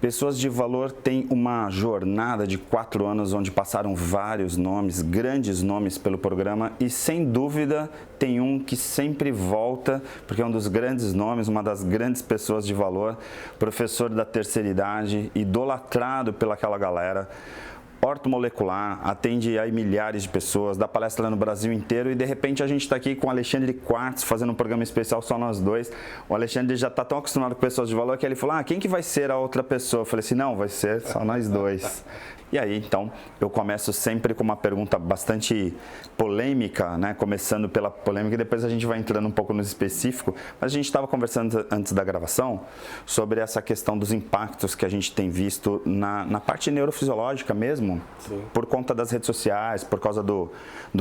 Pessoas de Valor tem uma jornada de 4 anos onde passaram vários nomes, grandes nomes pelo programa e sem dúvida tem um que sempre volta, porque é um dos grandes nomes, uma das grandes pessoas de valor, professor da terceira idade, idolatrado pelaquela galera. Ortomolecular, atende aí milhares de pessoas, dá palestra no Brasil inteiro e de repente a gente está aqui com o Alexandre Quartz fazendo um programa especial só nós dois. O Alexandre já está tão acostumado com pessoas de valor que ele falou, quem que vai ser a outra pessoa? Eu falei assim, não, vai ser só nós dois. E aí, então, eu começo sempre com uma pergunta bastante polêmica, né? Começando pela polêmica e depois a gente vai entrando um pouco no específico. Mas a gente estava conversando antes da gravação sobre essa questão dos impactos que a gente tem visto na parte neurofisiológica mesmo, sim, por conta das redes sociais, por causa do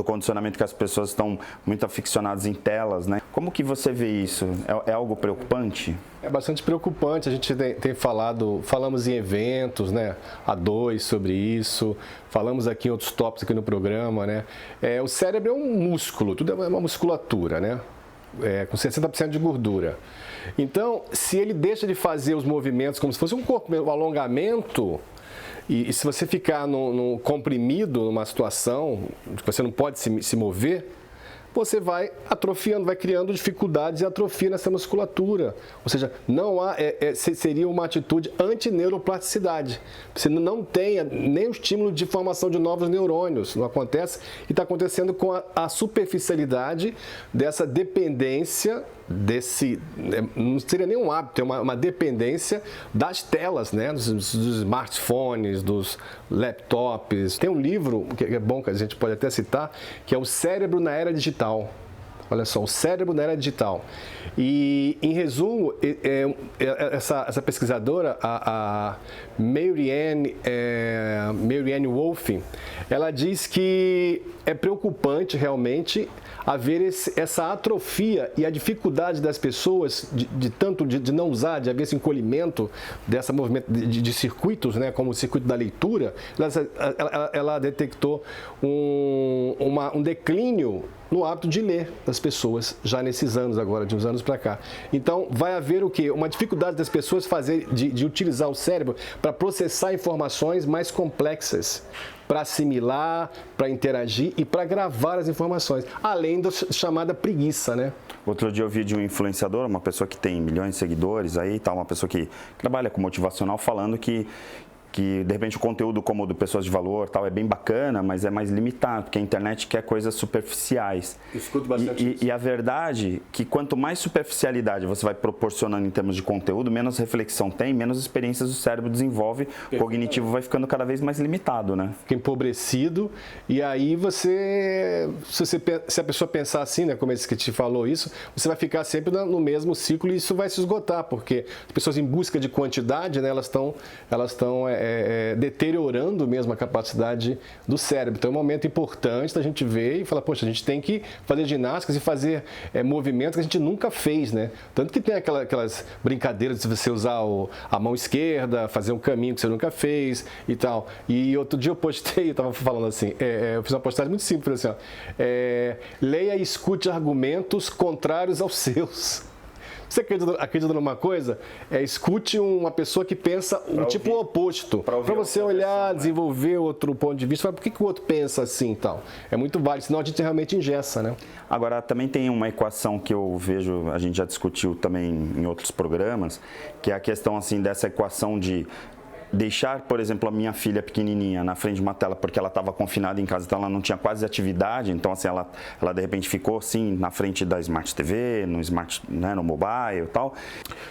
condicionamento que as pessoas estão muito aficionadas em telas, né? Como que você vê isso? É algo preocupante? É bastante preocupante, a gente tem falamos em eventos, né, A2 sobre isso, falamos aqui em outros tópicos aqui no programa, né. O cérebro é um músculo, tudo é uma musculatura, né, com 60% de gordura. Então, se ele deixa de fazer os movimentos como se fosse um corpo, um alongamento, e se você ficar comprimido numa situação que você não pode se mover, você vai atrofiando, vai criando dificuldades e atrofia nessa musculatura. Ou seja, não há, seria uma atitude antineuroplasticidade. Você não tem nem o estímulo de formação de novos neurônios, não acontece. E está acontecendo com a superficialidade dessa dependência não seria nem um hábito, é uma dependência das telas, né? Dos smartphones, dos laptops. Tem um livro que é bom, que a gente pode até citar, que é O Cérebro na Era Digital. Olha só, o cérebro na era digital. E, em resumo, essa pesquisadora, a Marianne Wolf, ela diz que é preocupante realmente haver essa atrofia e a dificuldade das pessoas de não usar, de haver esse encolhimento dessa movimento de circuitos, né, como o circuito da leitura. Ela detectou um declínio no hábito de ler das pessoas, já nesses anos agora, de uns anos para cá. Então, vai haver o quê? Uma dificuldade das pessoas de utilizar o cérebro para processar informações mais complexas, para assimilar, para interagir e para gravar as informações, além da chamada preguiça, né? Outro dia eu vi de um influenciador, uma pessoa que tem milhões de seguidores, aí tá uma pessoa que trabalha com motivacional, falando que de repente o conteúdo como o do Pessoas de Valor tal é bem bacana, mas é mais limitado, porque a internet quer coisas superficiais. Escuto bastante isso. E a verdade é que quanto mais superficialidade você vai proporcionando em termos de conteúdo, menos reflexão tem, menos experiências o cérebro desenvolve, o cognitivo vai ficando cada vez mais limitado, né? Fica empobrecido, e aí se a pessoa pensar assim, né, como esse que te falou isso, você vai ficar sempre no mesmo ciclo e isso vai se esgotar, porque as pessoas em busca de quantidade, né, elas estão deteriorando mesmo a capacidade do cérebro. Então é um momento importante da gente ver e falar, poxa, a gente tem que fazer ginásticas e fazer movimentos que a gente nunca fez, né? Tanto que tem aquelas brincadeiras de você usar a mão esquerda, fazer um caminho que você nunca fez e tal. E outro dia eu postei, eu estava falando assim, eu fiz uma postagem muito simples, assim, leia e escute argumentos contrários aos seus. Você acredita numa coisa? Escute uma pessoa que pensa o oposto. Para você olhar, desenvolver outro ponto de vista. Por que o outro pensa assim e tal? É muito válido, senão a gente realmente engessa, né? Agora, também tem uma equação que eu vejo, a gente já discutiu também em outros programas, que é a questão assim, dessa equação de deixar, por exemplo, a minha filha pequenininha na frente de uma tela porque ela estava confinada em casa, então ela não tinha quase atividade, então assim, ela de repente ficou assim na frente da Smart TV, no mobile e tal.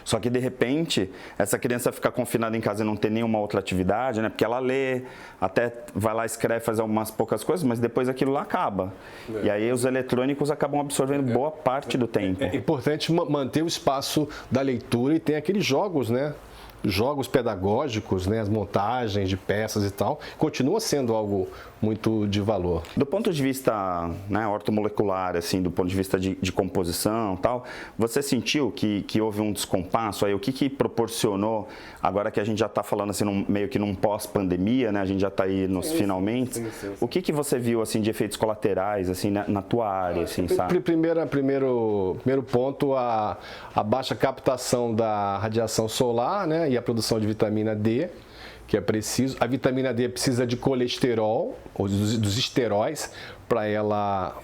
Só que de repente, essa criança ficar confinada em casa e não ter nenhuma outra atividade, né? Porque ela lê, até vai lá, escreve, faz algumas poucas coisas, mas depois aquilo lá acaba. E aí os eletrônicos acabam absorvendo boa parte do tempo. É importante manter o espaço da leitura e tem aqueles jogos, né? Jogos pedagógicos, né, as montagens de peças e tal, continua sendo algo muito de valor. Do ponto de vista, né, ortomolecular, assim, do ponto de vista de composição e tal, você sentiu que houve um descompasso aí? O que proporcionou, agora que a gente já está falando assim, meio que num pós-pandemia, né, a gente já está aí nos finalmente, sim. O que você viu assim, de efeitos colaterais assim, na tua área? Assim, sabe? Primeiro ponto, a baixa captação da radiação solar, né, e a produção de vitamina D, que é preciso. A vitamina D precisa de colesterol, ou dos esteróis, para ela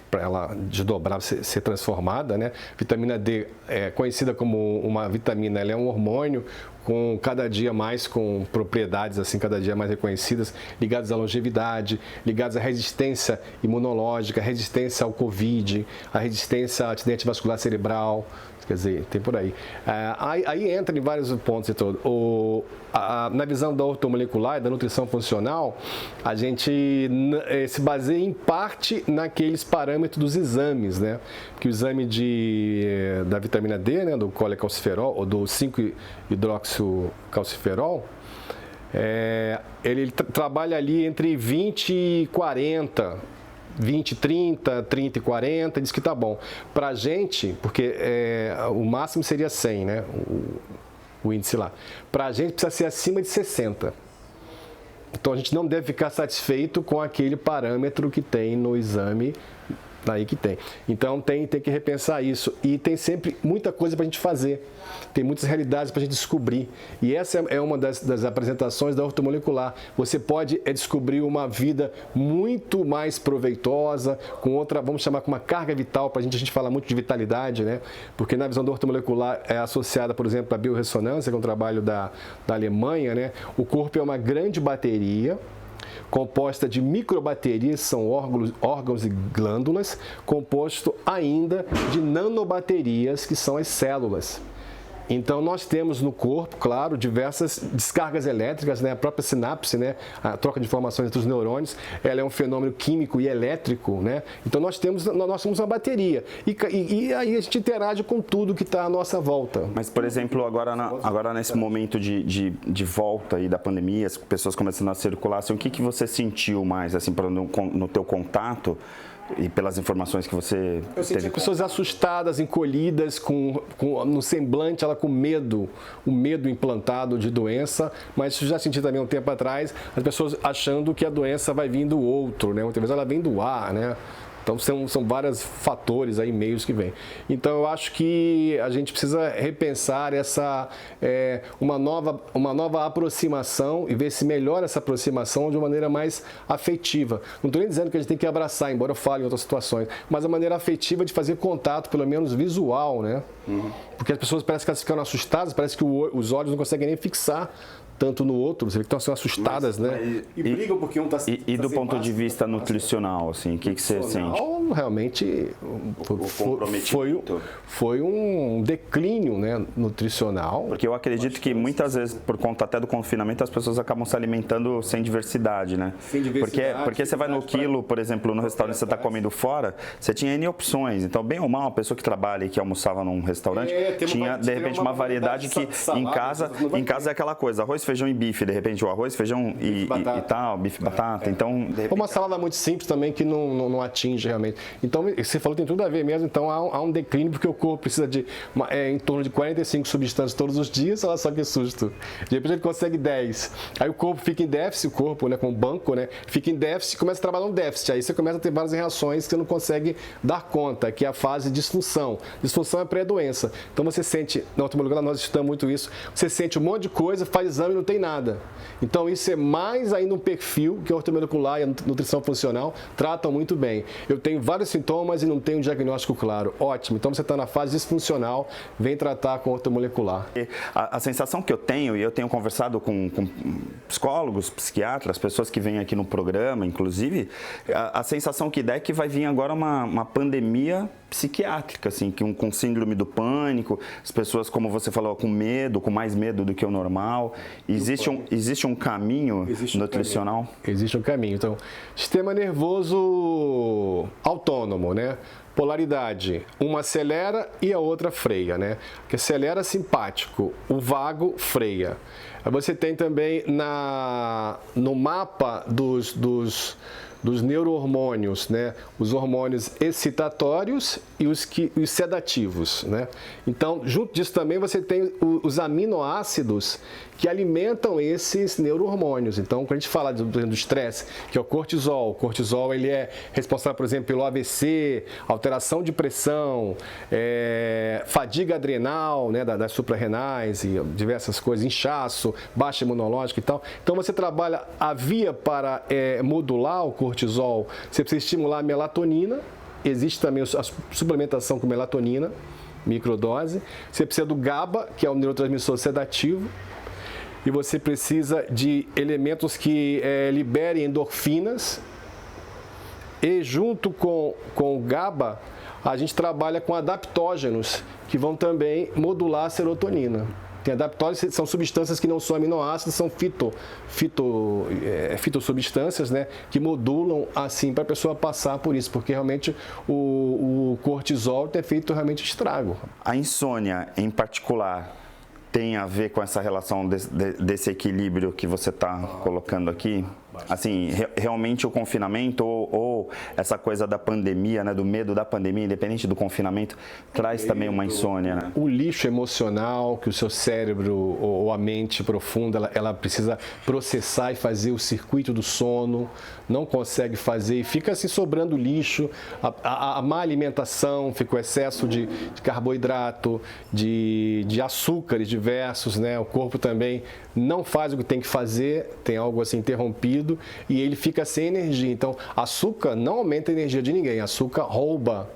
desdobrar, ser transformada, né? Vitamina D é conhecida como uma vitamina, ela é um hormônio com cada dia mais com propriedades assim cada dia mais reconhecidas, ligadas à longevidade, ligadas à resistência imunológica, resistência ao Covid, à resistência ao acidente vascular cerebral. Quer dizer, tem por aí. Aí entra em vários pontos e tudo. Na visão da ortomolecular e da nutrição funcional, a gente se baseia em parte naqueles parâmetros dos exames, né? Que o exame da vitamina D, né, do colecalciferol ou do 5-hidroxicalciferol, ele trabalha ali entre 20 e 40. 20, 30, 30 e 40, diz que tá bom. Pra gente, porque o máximo seria 100, né? O índice lá. Pra gente precisa ser acima de 60. Então a gente não deve ficar satisfeito com aquele parâmetro que tem no exame. Daí que tem. Então tem que repensar isso. E tem sempre muita coisa para a gente fazer. Tem muitas realidades para a gente descobrir. E essa é uma das apresentações da ortomolecular. Você pode descobrir uma vida muito mais proveitosa, com outra, vamos chamar com uma carga vital, a gente fala muito de vitalidade, né? Porque na visão da ortomolecular é associada, por exemplo, à biorressonância, que é um trabalho da Alemanha, né? O corpo é uma grande bateria, composta de microbaterias, são órgãos e glândulas, composto ainda de nanobaterias, que são as células. Então, nós temos no corpo, claro, diversas descargas elétricas, né? A própria sinapse, né? A troca de informações entre os neurônios, ela é um fenômeno químico e elétrico, né? Então, nós somos uma bateria. E aí a gente interage com tudo que está à nossa volta. Mas, por exemplo, agora nesse momento de volta aí da pandemia, as pessoas começando a circular, assim, o que você sentiu mais, assim, no teu contato? E pelas informações que você Eu senti pessoas assustadas, encolhidas, no semblante, ela com medo, o medo implantado de doença, mas já senti também um tempo atrás, as pessoas achando que a doença vai vir do outro, né? Muitas vezes ela vem do ar, né? Então, são vários fatores aí, meios que vêm. Então, eu acho que a gente precisa repensar uma nova aproximação e ver se melhora essa aproximação de uma maneira mais afetiva. Não estou nem dizendo que a gente tem que abraçar, embora eu fale em outras situações, mas a maneira afetiva de fazer contato, pelo menos visual, né? Porque as pessoas parecem que elas ficam assustadas, parece que os olhos não conseguem nem fixar tanto no outro, você vê que estão sendo assustadas, né? E brigam porque um está E do ponto de vista nutricional, assim, o que você sente? Realmente foi um declínio, né, nutricional. Porque eu acredito que muitas vezes, por conta até do confinamento, as pessoas acabam se alimentando sem diversidade, né? Sem diversidade. Porque você vai no quilo, por exemplo, no restaurante você está comendo fora, você tinha N opções. Então, bem ou mal, uma pessoa que trabalha e que almoçava num restaurante, tinha, de repente, uma variedade que em casa é aquela coisa, arroz, feijão e bife, de repente o arroz, feijão e tal, bife, batata, então... De repente... Uma salada muito simples também que não atinge realmente. Então, você falou que tem tudo a ver mesmo, então há um declínio porque o corpo precisa de em torno de 45 substâncias todos os dias, olha só que susto. De repente ele consegue 10. Aí o corpo fica em déficit, o corpo, né, com o banco, né, fica em déficit e começa a trabalhar no déficit. Aí você começa a ter várias reações que você não consegue dar conta, que é a fase de disfunção. Disfunção é pré-doença. Então você sente, na ortomolecular nós estudamos muito isso, você sente um monte de coisa, faz exame e não tem nada. Então isso é mais ainda um perfil que a ortomolecular e a nutrição funcional tratam muito bem. Eu tenho vários sintomas e não tenho um diagnóstico claro. Ótimo, então você está na fase disfuncional, vem tratar com ortomolecular. A sensação que eu tenho, e eu tenho conversado com psicólogos, psiquiatras, pessoas que vêm aqui no programa, inclusive, a sensação que dá é que vai vir agora uma pandemia psiquiátrica, assim, com síndrome do pânico, as pessoas, como você falou, com medo, com mais medo do que o normal. Existe um caminho nutricional? Existe um caminho. Então, sistema nervoso autônomo, né? Polaridade, uma acelera e a outra freia, né? Que acelera simpático, o vago freia. Aí você tem também no mapa dos dos neurohormônios, né? Os hormônios excitatórios e os sedativos, né? Então, junto disso também você tem os aminoácidos que alimentam esses neurohormônios. Então, quando a gente fala do estresse, que é o cortisol ele é responsável, por exemplo, pelo AVC, alteração de pressão, fadiga adrenal, né, das suprarrenais e diversas coisas, inchaço, baixa imunológica e tal. Então, você trabalha a via para modular o cortisol, você precisa estimular a melatonina, existe também a suplementação com melatonina, microdose, você precisa do GABA, que é o neurotransmissor sedativo, e você precisa de elementos que liberem endorfinas, e junto com o GABA, a gente trabalha com adaptógenos, que vão também modular a serotonina. Tem adaptógenos, são substâncias que não são aminoácidos, são fitossubstâncias, né, que modulam assim para a pessoa passar por isso, porque realmente o cortisol tem feito realmente estrago. A insônia, em particular, tem a ver com essa relação desse equilíbrio que você está colocando aqui? Assim, realmente o confinamento ou essa coisa da pandemia, né, do medo da pandemia, independente do confinamento, traz também uma insônia, né? O lixo emocional que o seu cérebro ou a mente profunda, ela precisa processar e fazer o circuito do sono, não consegue fazer e fica assim sobrando lixo, a má alimentação, fica o excesso de carboidrato, de açúcares diversos, né? O corpo também não faz o que tem que fazer, tem algo assim interrompido, e ele fica sem energia. Então, açúcar não aumenta a energia de ninguém, açúcar rouba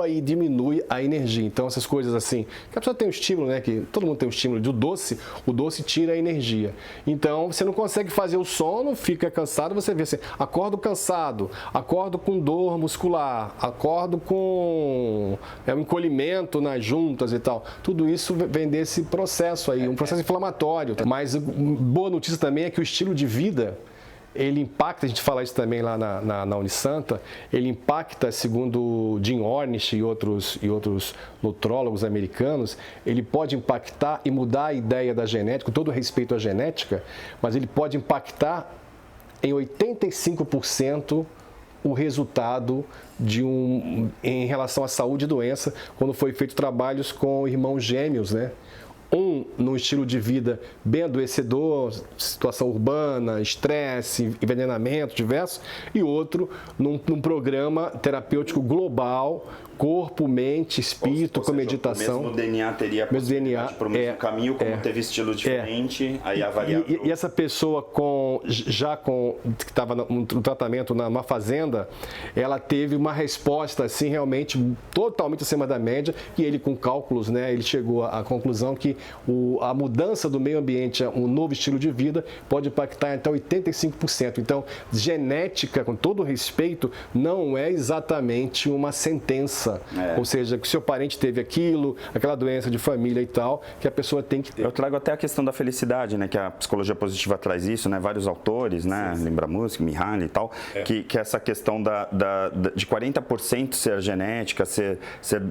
e diminui a energia. Então, essas coisas assim, que a pessoa tem um estímulo, né? Que todo mundo tem um estímulo do doce, o doce tira a energia. Então, você não consegue fazer o sono, fica cansado, você vê assim, acordo cansado, acordo com dor muscular, acordo com um encolhimento nas juntas e tal. Tudo isso vem desse processo aí, um processo inflamatório. Mas boa notícia também é que o estilo de vida, ele impacta, a gente fala isso também lá na Unisanta, ele impacta, segundo Jim Ornish e outros nutrólogos americanos, ele pode impactar e mudar a ideia da genética, com todo respeito à genética, mas ele pode impactar em 85% o resultado em relação à saúde e doença, quando foi feito trabalhos com irmãos gêmeos, né? Um num estilo de vida bem adoecedor, situação urbana, estresse, envenenamento diversos, e outro num programa terapêutico global, corpo, mente, espírito, com meditação. O mesmo DNA teria a possibilidade para o mesmo caminho, como teve estilo diferente, aí avaliar. E essa pessoa que estava no tratamento numa fazenda, ela teve uma resposta assim realmente totalmente acima da média, e ele com cálculos, né, ele chegou à conclusão que a mudança do meio ambiente, um novo estilo de vida, pode impactar até 85%. Então, genética, com todo respeito, não é exatamente uma sentença. Ou seja, que o seu parente teve aquela doença de família e tal, que a pessoa tem que ter. Eu trago até a questão da felicidade, né? Que a psicologia positiva traz isso, né? Vários autores, né? Limbra-Music, Mihaly e tal, que essa questão de 40% ser genética, ser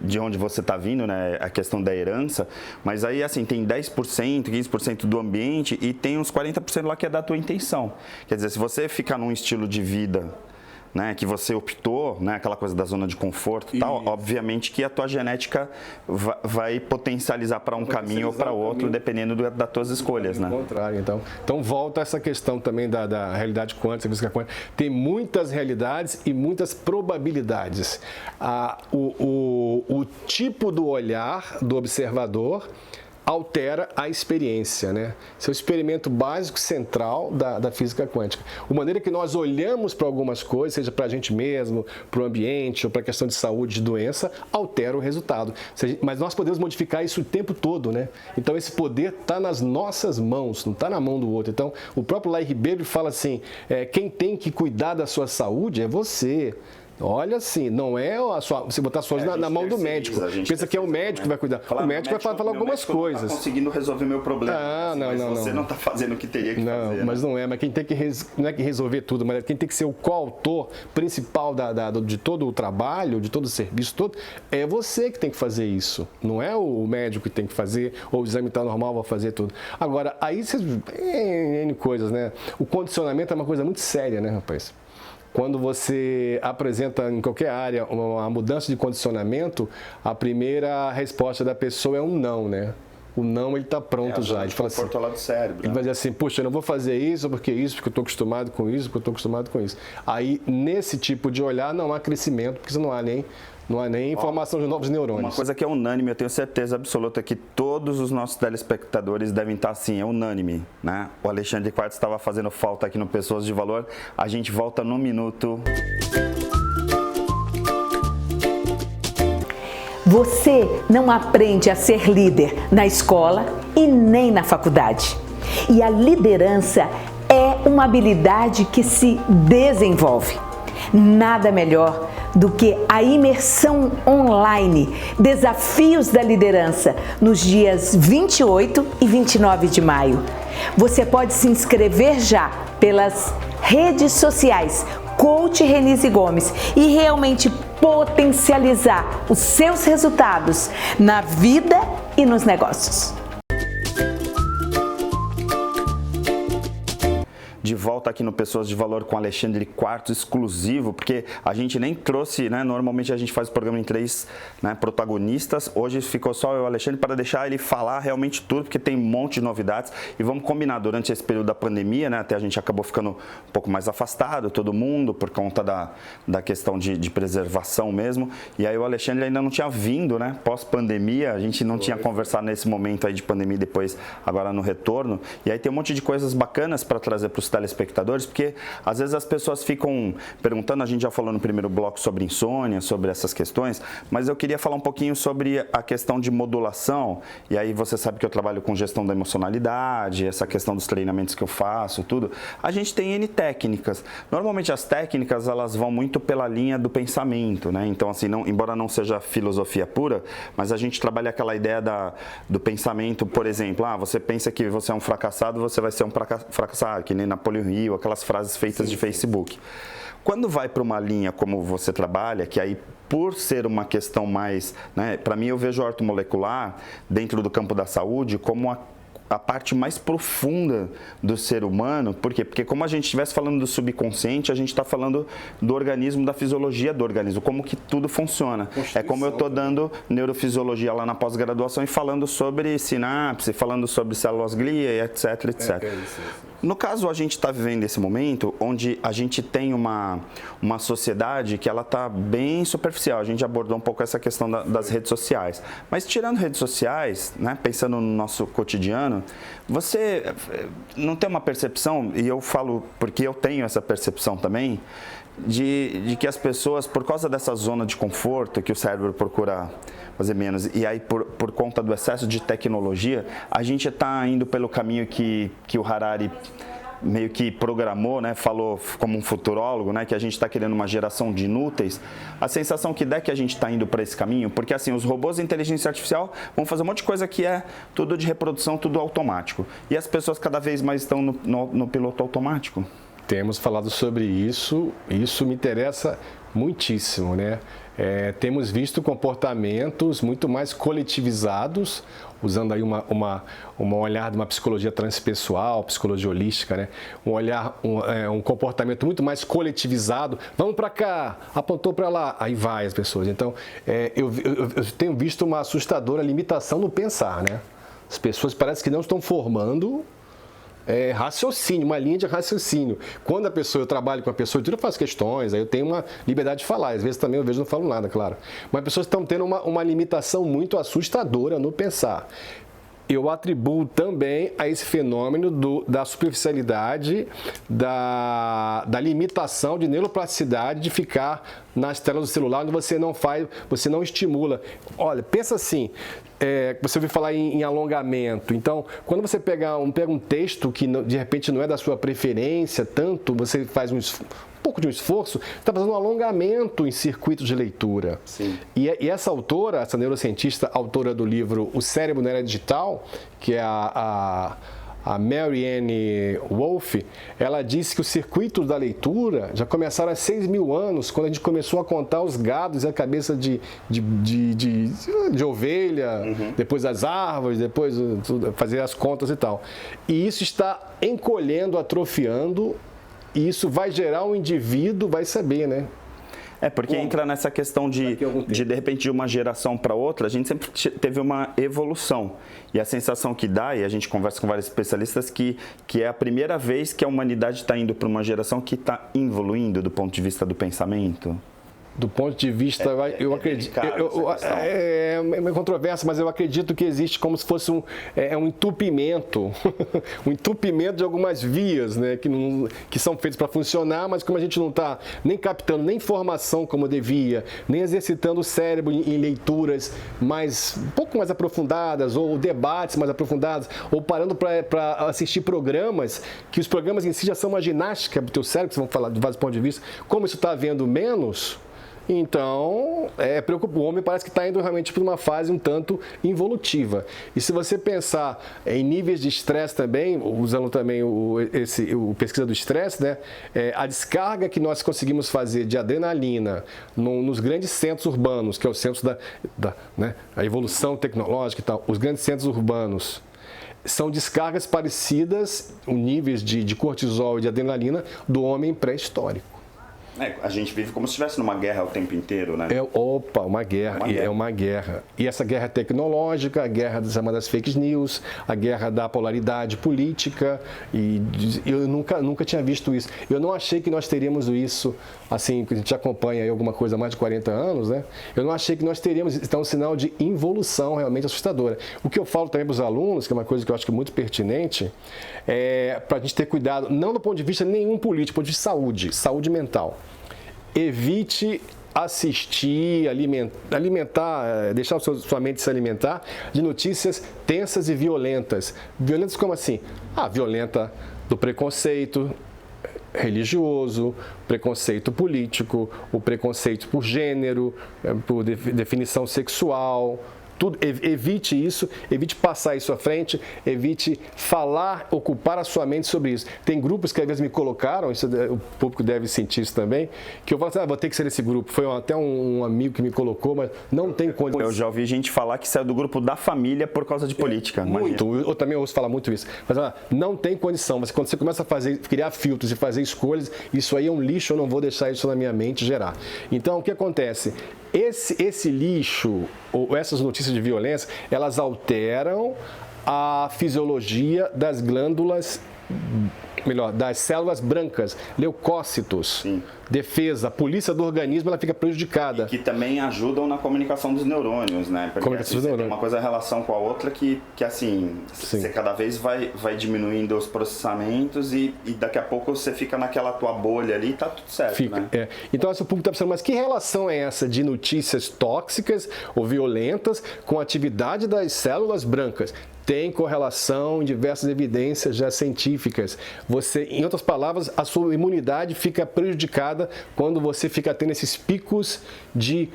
de onde você está vindo, né? A questão da herança, mas aí, assim, tem 10%, 15% do ambiente e tem uns 40% lá que é da tua intenção. Quer dizer, se você ficar num estilo de vida, né, que você optou, né, aquela coisa da zona de conforto e tal, obviamente que a tua genética vai potencializar para um caminho ou para outro, dependendo das tuas escolhas, né? Ao contrário, então volta essa questão também da realidade quântica, física quântica. Tem muitas realidades e muitas probabilidades. O tipo do olhar do observador altera a experiência, né? Esse é o experimento básico central da física quântica. A maneira que nós olhamos para algumas coisas, seja para a gente mesmo, para o ambiente ou para a questão de saúde, de doença, altera o resultado. Mas nós podemos modificar isso o tempo todo, né? Então esse poder está nas nossas mãos, não está na mão do outro. Então o próprio Lai Ribeiro fala assim, quem tem que cuidar da sua saúde é você. Olha assim, não é você botar as coisas na mão do médico. Pensa que é o médico que vai cuidar. O médico vai falar algumas coisas. Não está conseguindo resolver meu problema. Mas você não está fazendo o que teria que fazer. Mas não é. Mas quem tem que não é que resolver tudo, mas quem tem que ser o coautor principal de todo o trabalho, de todo o serviço todo, é você que tem que fazer isso. Não é o médico que tem que fazer, ou o exame está normal, vai fazer tudo. Agora, aí N coisas, né? O condicionamento é uma coisa muito séria, né, rapaz? quando você apresenta em qualquer área uma mudança de condicionamento, a primeira resposta da pessoa é um não, né? O não, ele está pronto já. Ele fala assim, lá do cérebro. Ele vai dizer assim, puxa, eu não vou fazer isso, porque eu estou acostumado com isso, porque eu estou acostumado com isso. Aí, nesse tipo de olhar, não há crescimento, porque não há nem formação de novos neurônios. Uma coisa que é unânime, eu tenho certeza absoluta que todos os nossos telespectadores devem estar assim, é unânime, né? O Alexandre Quartz estava fazendo falta aqui no Pessoas de Valor. A gente volta num minuto. Você não aprende a ser líder na escola e nem na faculdade. E a liderança é uma habilidade que se desenvolve. Nada melhor do que a imersão online Desafios da Liderança nos dias 28 e 29 de maio. Você pode se inscrever já pelas redes sociais Coach Renise Gomes e realmente potencializar os seus resultados na vida e nos negócios. De volta aqui no Pessoas de Valor com Alexandre Quartz, exclusivo, porque a gente nem trouxe, né? Normalmente a gente faz o programa em 3, né, protagonistas. Hoje ficou só eu e o Alexandre para deixar ele falar realmente tudo, porque tem um monte de novidades. E vamos combinar, durante esse período da pandemia, né? Até a gente acabou ficando um pouco mais afastado, todo mundo, por conta da questão de preservação mesmo. E aí o Alexandre ainda não tinha vindo, né? Pós-pandemia, a gente não tinha conversado nesse momento aí de pandemia, depois agora no retorno. E aí tem um monte de coisas bacanas para trazer para os telespectadores, porque às vezes as pessoas ficam perguntando, a gente já falou no primeiro bloco sobre insônia, sobre essas questões, mas eu queria falar um pouquinho sobre a questão de modulação, e aí você sabe que eu trabalho com gestão da emocionalidade, essa questão dos treinamentos que eu faço, tudo. A gente tem N técnicas. Normalmente as técnicas, elas vão muito pela linha do pensamento, né? Então, assim, embora não seja filosofia pura, mas a gente trabalha aquela ideia do pensamento, por exemplo, você pensa que você é um fracassado, você vai ser um fracassado, que nem Napoleão Hill, aquelas frases feitas de Facebook. Quando vai para uma linha como você trabalha, que aí por ser uma questão mais, né, para mim eu vejo a ortomolecular dentro do campo da saúde como a parte mais profunda do ser humano. Por quê? Porque como a gente estivesse falando do subconsciente, a gente está falando do organismo, da fisiologia do organismo, como que tudo funciona. É como eu estou dando neurofisiologia lá na pós-graduação e falando sobre sinapse, falando sobre células glia, etc, etc. No caso, a gente está vivendo esse momento onde a gente tem uma sociedade que ela está bem superficial. A gente abordou um pouco essa questão das redes sociais. Mas tirando redes sociais, né, pensando no nosso cotidiano, você não tem uma percepção, e eu falo porque eu tenho essa percepção também, de que as pessoas, por causa dessa zona de conforto que o cérebro procura fazer menos, e aí por conta do excesso de tecnologia, a gente está indo pelo caminho que o Harari meio que programou, né, falou como um futurólogo, né, que a gente está querendo uma geração de inúteis. A sensação que dá é que a gente está indo para esse caminho, porque assim, os robôs de inteligência artificial vão fazer um monte de coisa que é tudo de reprodução, tudo automático. E as pessoas cada vez mais estão no piloto automático. Temos falado sobre isso, isso me interessa muitíssimo, né? Temos visto comportamentos muito mais coletivizados, usando aí um olhar de uma psicologia transpessoal, psicologia holística, né? Um comportamento muito mais coletivizado. Vamos para cá, apontou para lá, aí vai as pessoas. Então, eu tenho visto uma assustadora limitação no pensar, né? As pessoas parece que não estão formando raciocínio, uma linha de raciocínio. Quando eu trabalho com a pessoa, eu faço questões, aí eu tenho uma liberdade de falar, às vezes também eu vejo não falo nada, claro. Mas as pessoas estão tendo uma limitação muito assustadora no pensar. Eu atribuo também a esse fenômeno da superficialidade, da limitação de neuroplasticidade de ficar nas telas do celular, onde você não estimula. Olha, pensa assim, você ouviu falar em alongamento. Então, quando você pega um texto que de repente não é da sua preferência tanto, você faz um pouco de um esforço, está fazendo um alongamento em circuitos de leitura. Sim. E essa autora, essa neurocientista, autora do livro O Cérebro na Era Digital, que é a Marianne Wolf, ela disse que os circuitos da leitura já começaram há 6.000 anos, quando a gente começou a contar os gados e a cabeça de ovelha, depois as árvores, depois fazer as contas e tal. E isso está encolhendo, atrofiando E isso vai gerar um indivíduo, vai saber, né? Porque entra nessa questão de repente, de uma geração para outra, a gente sempre teve uma evolução. E a sensação que dá, e a gente conversa com vários especialistas, que é a primeira vez que a humanidade está indo para uma geração que está evoluindo do ponto de vista do pensamento. Do ponto de vista, eu acredito, é uma controvérsia, mas eu acredito que existe como se fosse um entupimento, um entupimento de algumas vias, né, que são feitas para funcionar, mas como a gente não está nem captando nem informação como devia, nem exercitando o cérebro em leituras um pouco mais aprofundadas, ou debates mais aprofundados, ou parando para assistir programas, que os programas em si já são uma ginástica do teu cérebro, que vocês vão falar de vários pontos de vista, como isso está havendo menos. Então, preocupa. O homem parece que está indo realmente para uma fase um tanto involutiva. E se você pensar em níveis de estresse também, usando também o pesquisa do estresse, né? A descarga que nós conseguimos fazer de adrenalina nos grandes centros urbanos, que é o centro né? A evolução tecnológica e tal, os grandes centros urbanos, são descargas parecidas, níveis de cortisol e de adrenalina do homem pré-histórico. A gente vive como se estivesse numa guerra o tempo inteiro, né? Uma guerra. É uma guerra. E essa guerra tecnológica, a guerra das fake news, a guerra da polaridade política, e eu nunca tinha visto isso. Eu não achei que nós teríamos isso, assim, que a gente acompanha aí alguma coisa há mais de 40 anos, né? Eu não achei que nós teríamos, então, um sinal de involução realmente assustadora. O que eu falo também para os alunos, que é uma coisa que eu acho que é muito pertinente, para a gente ter cuidado, não do ponto de vista nenhum político, do ponto de vista saúde mental. Evite assistir, alimentar, deixar sua mente se alimentar de notícias tensas e violentas. Violentas como assim? Violenta do preconceito religioso, preconceito político, o preconceito por gênero, por definição sexual. Tudo, evite isso, evite passar isso à frente, evite ocupar a sua mente sobre isso. Tem grupos que às vezes me colocaram, o público deve sentir isso também, que eu falo assim, vou ter que ser desse grupo. Foi até um amigo que me colocou, mas não tem condição. Eu já ouvi gente falar que saiu do grupo da família por causa de política. Muito, eu também ouço falar muito isso. Mas não tem condição, mas quando você começa a criar filtros e fazer escolhas, isso aí é um lixo, eu não vou deixar isso na minha mente gerar. Então, o que acontece? Esse lixo, ou essas notícias de violência, elas alteram a fisiologia das glândulas, das células brancas, leucócitos. Sim. Defesa, a polícia do organismo, ela fica prejudicada. E que também ajudam na comunicação dos neurônios, né? Porque assim, tem uma coisa em relação com a outra que assim, sim, você cada vez vai diminuindo os processamentos e daqui a pouco você fica naquela tua bolha ali e tá tudo certo, né? Então, esse público está pensando, mas que relação é essa de notícias tóxicas ou violentas com a atividade das células brancas? Tem correlação em diversas evidências já científicas. Em outras palavras, a sua imunidade fica prejudicada quando você fica tendo esses picos de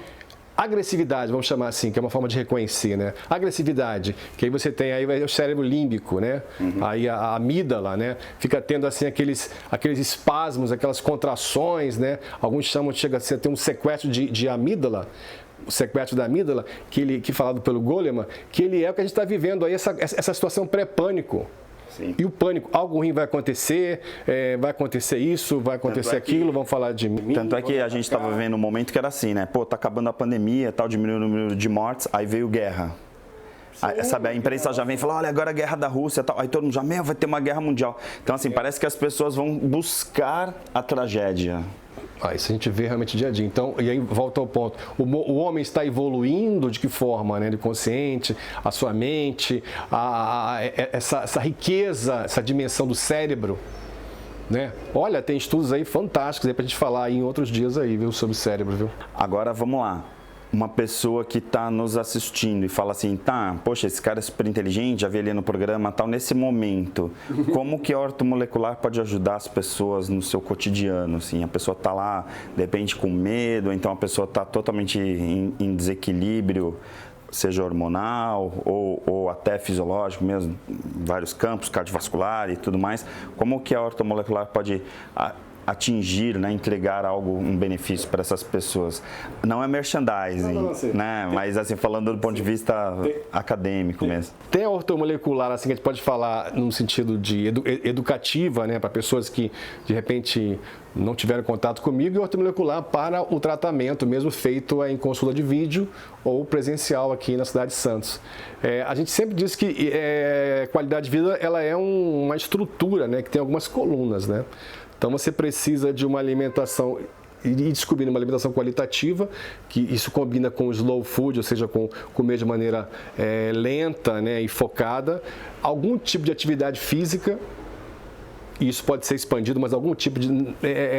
agressividade, vamos chamar assim, que é uma forma de reconhecer, né? Agressividade, que aí você tem aí o cérebro límbico, né? Uhum. Aí a amígdala, né? Fica tendo assim aqueles espasmos, aquelas contrações, né? Alguns chamam, chega a ter um sequestro de amígdala. O sequestro da amígdala, que falado pelo Goleman, que ele é o que a gente está vivendo aí, essa situação pré-pânico. Sim. E o pânico, algo ruim vai acontecer isso, vai acontecer aquilo, vão falar de mim. Tanto é que a gente estava vivendo um momento que era assim, né? Tá acabando a pandemia, diminuiu o número de mortes, aí veio guerra. Aí, sabe, a imprensa já vem e fala, olha, agora a guerra da Rússia, tal. Aí todo mundo já, vai ter uma guerra mundial. Então, assim, parece que as pessoas vão buscar a tragédia. Isso a gente vê realmente dia a dia. Então, e aí volta ao ponto. O homem está evoluindo de que forma, né? De consciente, a sua mente, essa riqueza, essa dimensão do cérebro, né? Olha, tem estudos aí fantásticos aí pra gente falar aí em outros dias aí, viu, sobre o cérebro, viu? Agora, vamos lá. Uma pessoa que está nos assistindo e fala assim, poxa, esse cara é super inteligente, já vi ele no programa, tal, nesse momento, como que a ortomolecular pode ajudar as pessoas no seu cotidiano, assim? A pessoa está lá, de repente, com medo, então a pessoa está totalmente em desequilíbrio, seja hormonal ou até fisiológico mesmo, vários campos, cardiovascular e tudo mais. Como que a ortomolecular pode atingir, né, entregar algo, um benefício para essas pessoas. Não é merchandising, né? Mas assim, falando do ponto de vista acadêmico mesmo. Tem a ortomolecular, assim, que a gente pode falar num sentido de educativa, né, para pessoas que de repente não tiveram contato comigo, e ortomolecular para o tratamento mesmo feito em consulta de vídeo ou presencial aqui na cidade de Santos. A gente sempre diz que qualidade de vida ela é uma estrutura, né, que tem algumas colunas, né? Então você precisa de uma alimentação e descobrir uma alimentação qualitativa, que isso combina com o slow food, ou seja, com comer de maneira lenta, né, e focada, algum tipo de atividade física. Isso pode ser expandido, mas algum tipo de...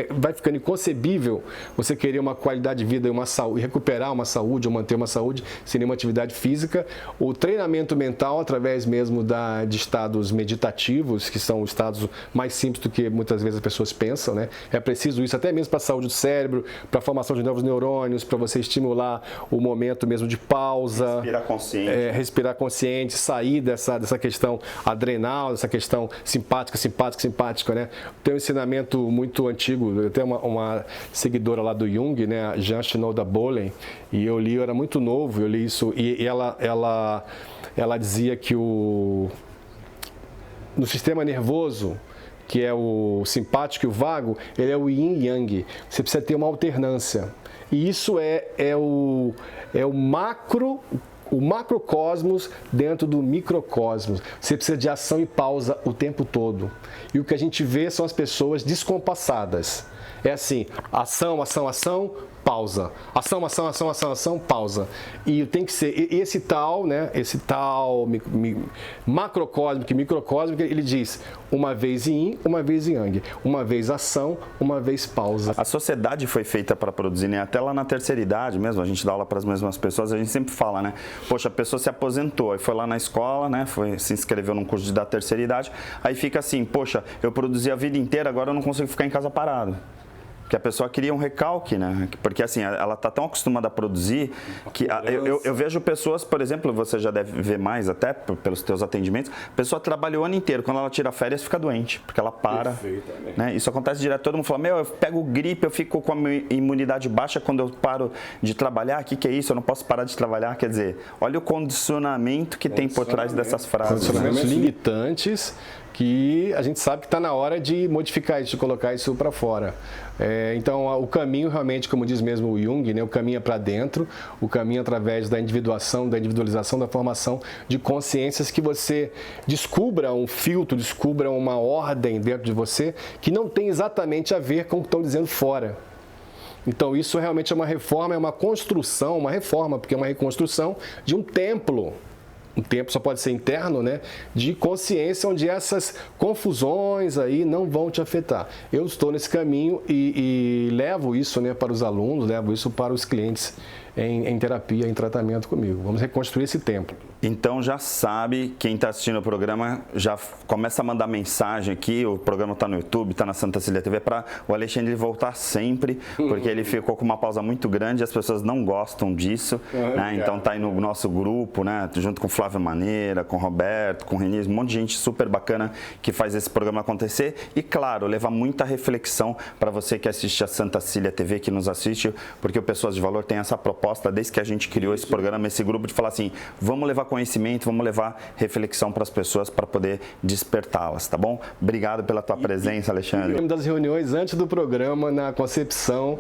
vai ficando inconcebível você querer uma qualidade de vida e uma saúde, recuperar uma saúde ou manter uma saúde sem nenhuma atividade física. O treinamento mental, através mesmo de estados meditativos, que são estados mais simples do que muitas vezes as pessoas pensam, né? É preciso isso até mesmo para a saúde do cérebro, para a formação de novos neurônios, para você estimular o momento mesmo de pausa. Respirar consciente. Respirar consciente, sair dessa questão adrenal, dessa questão simpática, né? Tem um ensinamento muito antigo, eu tenho uma seguidora lá do Jung, né, a Jean Shinoda Bolen, e eu era muito novo, eu li isso, e ela dizia que no sistema nervoso, que é o simpático e o vago, ele é o yin e yang, você precisa ter uma alternância, e isso é o macrocosmos dentro do microcosmos. Você precisa de ação e pausa o tempo todo. E o que a gente vê são as pessoas descompassadas. É assim, ação, ação, ação, pausa. Ação, ação, ação, ação, ação, pausa. E tem que ser esse tal, né? Esse tal macrocósmico e microcósmico, ele diz uma vez yin, uma vez yang. Uma vez ação, uma vez pausa. A sociedade foi feita para produzir, né? Até lá na terceira idade mesmo, a gente dá aula para as mesmas pessoas, a gente sempre fala, né? Poxa, a pessoa se aposentou, aí foi lá na escola, né? Se inscreveu num curso da terceira idade, aí fica assim, poxa, eu produzi a vida inteira, agora eu não consigo ficar em casa parado. Porque a pessoa queria um recalque, né? Porque assim, ela está tão acostumada a produzir que eu vejo pessoas, por exemplo, você já deve ver mais até pelos teus atendimentos, a pessoa trabalha o ano inteiro, quando ela tira férias fica doente, porque ela para. Né? Isso acontece direto, todo mundo fala, eu pego gripe, eu fico com a minha imunidade baixa quando eu paro de trabalhar, o que é isso? Eu não posso parar de trabalhar, quer dizer, olha o condicionamento que tem por trás dessas frases. Condicionamentos limitantes, que a gente sabe que está na hora de modificar isso, de colocar isso para fora. Então, o caminho realmente, como diz mesmo o Jung, né, o caminho é para dentro, o caminho através da individuação, da individualização, da formação de consciências, que você descubra um filtro, descubra uma ordem dentro de você que não tem exatamente a ver com o que estão dizendo fora. Então, isso realmente é uma reforma, é uma construção, uma reforma, porque é uma reconstrução de um templo. Um tempo só pode ser interno, né? De consciência, onde essas confusões aí não vão te afetar. Eu estou nesse caminho e levo isso, né, para os alunos, levo isso para os clientes em terapia, em tratamento comigo. Vamos reconstruir esse templo. Então já sabe, quem está assistindo o programa já começa a mandar mensagem aqui, o programa está no YouTube, está na Santa Cecília TV, para o Alexandre voltar sempre, porque ele ficou com uma pausa muito grande, as pessoas não gostam disso, né? Então está aí no nosso grupo, né? Junto com o Flávio Maneira, com o Roberto, com o Renis, um monte de gente super bacana que faz esse programa acontecer e, claro, levar muita reflexão para você que assiste a Santa Cecília TV, que nos assiste, porque o Pessoas de Valor tem essa proposta desde que a gente criou esse programa, esse grupo, de falar assim, vamos levar conhecimento, vamos levar reflexão para as pessoas para poder despertá-las, tá bom? Obrigado pela tua presença, Alexandre. Uma das reuniões antes do programa, na concepção,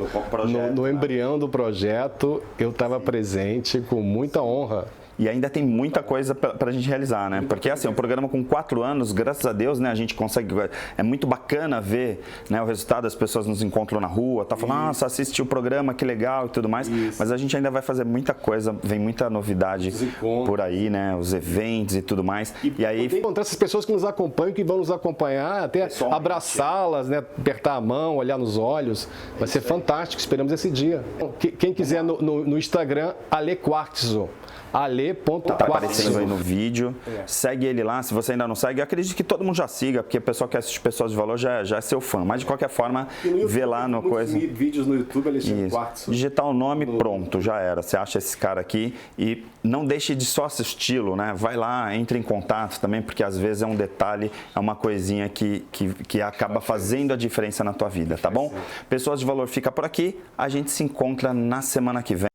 no embrião do projeto, eu estava presente com muita honra. E ainda tem muita coisa para a gente realizar, né? Porque assim, um programa com 4 anos, graças a Deus, né? A gente consegue, é muito bacana ver, né, o resultado, as pessoas nos encontram na rua, tá falando, nossa, assisti o programa, que legal e tudo mais. Mas a gente ainda vai fazer muita coisa, vem muita novidade por aí, né? Os eventos e tudo mais. E aí encontrar essas pessoas que nos acompanham, que vão nos acompanhar, até abraçá-las, né? Apertar a mão, olhar nos olhos. Vai ser fantástico, esperamos esse dia. Quem quiser no Instagram, Ale Quartzo. Ale Alexandre.Quartzo. Tá aparecendo aí no vídeo. Segue ele lá, se você ainda não segue. Eu acredito que todo mundo já siga, porque o pessoal que assiste Pessoas de Valor já é seu fã. Mas de qualquer forma, vê lá no coisa. Vídeos no YouTube, Alexandre Quartzo. Digitar o nome, pronto, já era. Você acha esse cara aqui e não deixe de só assisti-lo, né? Vai lá, entre em contato também, porque às vezes é um detalhe, é uma coisinha que acaba fazendo a diferença na tua vida, tá bom? Pessoas de Valor fica por aqui. A gente se encontra na semana que vem.